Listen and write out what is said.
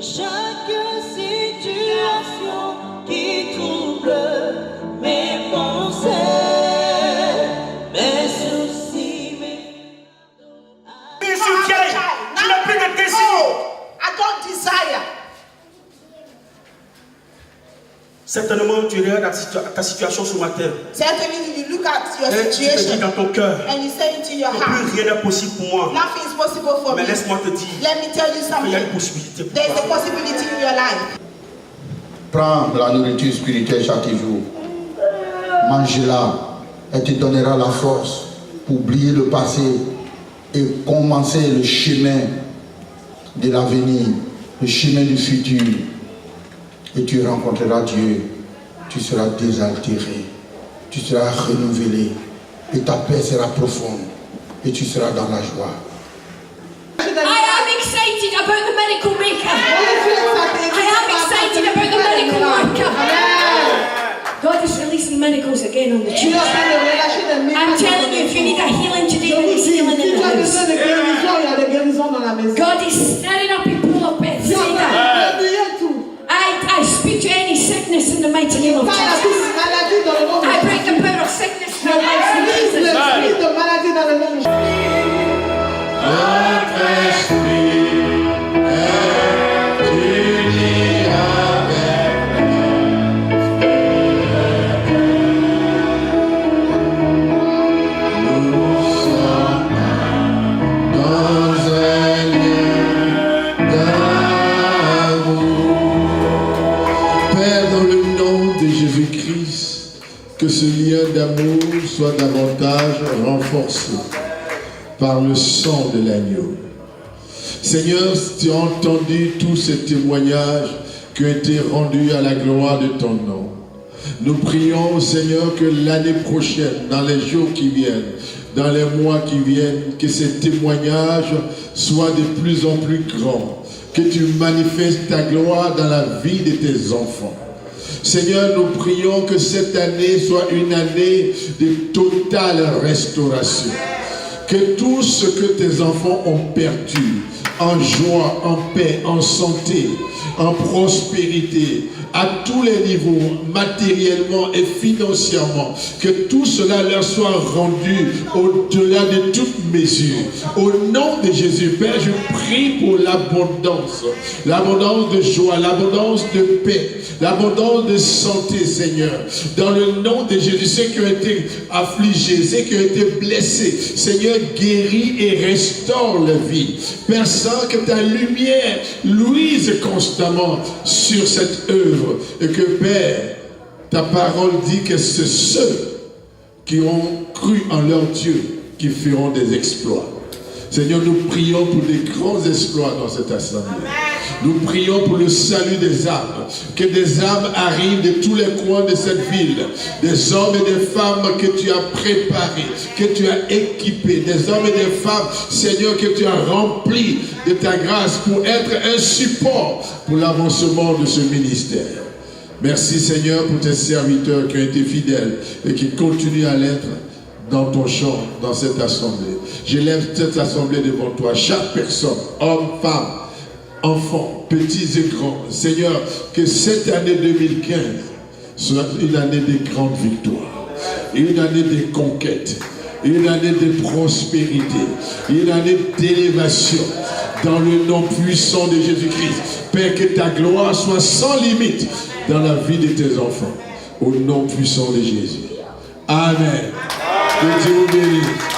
chaque situation qui trouble mes pensées, mes soucis, mes Tu n'as plus de désir. I don't desire. Certainement, tu regardes ta situation sur ma terre. Certainly, you look at your Et tu te dis situation dans ton cœur, and you say into your heart, plus rien n'est possible pour moi. nothing is possible for Mais me. laisse-moi te dire Let me tell you qu'il y a une something. possibilité pour There is a toi. possibility in your life. Prends la nourriture spirituelle chaque jour. Mange-la. Elle te donnera la force pour oublier le passé et commencer le chemin de l'avenir, le chemin du futur. Et tu rencontreras Dieu. Tu seras désaltéré. Tu seras renouvelé. Et ta paix sera profonde. Et tu seras dans la joie. I am excited about the miracle maker. I am excited about the miracle worker. God is releasing miracles again on the church. I'm telling you, if you need a healing today, there is healing in the house. God is stirring up people of Bethsaida. I speak to any sickness in the mighty name of Jesus. I break the power of sickness from life in Jesus' name. Que ce lien d'amour soit davantage renforcé par le sang de l'agneau. Seigneur, tu as entendu tous ces témoignages qui ont été rendus à la gloire de ton nom. Nous prions, Seigneur, que l'année prochaine, dans les jours qui viennent, dans les mois qui viennent, que ces témoignages soient de plus en plus grands, que tu manifestes ta gloire dans la vie de tes enfants. Seigneur, nous prions que cette année soit une année de totale restauration. Que tout ce que tes enfants ont perdu, en joie, en paix, en santé, en prospérité, à tous les niveaux, matériellement et financièrement, que tout cela leur soit rendu au-delà de toute mesure. Au nom de Jésus, Père, je prie pour l'abondance de joie, l'abondance de paix, l'abondance de santé, Seigneur. Dans le nom de Jésus, ceux qui ont été affligés, ceux qui ont été blessés, Seigneur, guéris et restaure la vie. Père Saint, que ta lumière luise constamment sur cette œuvre. Et que, Père, ta parole dit que c'est ceux qui ont cru en leur Dieu qui feront des exploits. Seigneur, nous prions pour des grands exploits dans cette assemblée. Nous prions pour le salut des âmes. Que des âmes arrivent de tous les coins de cette ville. Des hommes et des femmes que tu as préparés, que tu as équipés. Des hommes et des femmes, Seigneur, que tu as remplis de ta grâce pour être un support pour l'avancement de ce ministère. Merci, Seigneur, pour tes serviteurs qui ont été fidèles et qui continuent à l'être dans ton champ, dans cette assemblée. J'élève cette assemblée devant toi, chaque personne, homme, femme, enfants, petits et grands. Seigneur, que cette année 2015 soit une année de grandes victoires, une année de conquête, une année de prospérité, une année d'élévation dans le nom puissant de Jésus-Christ. Père, que ta gloire soit sans limite dans la vie de tes enfants, au nom puissant de Jésus. Amen. Que Dieu vous bénisse.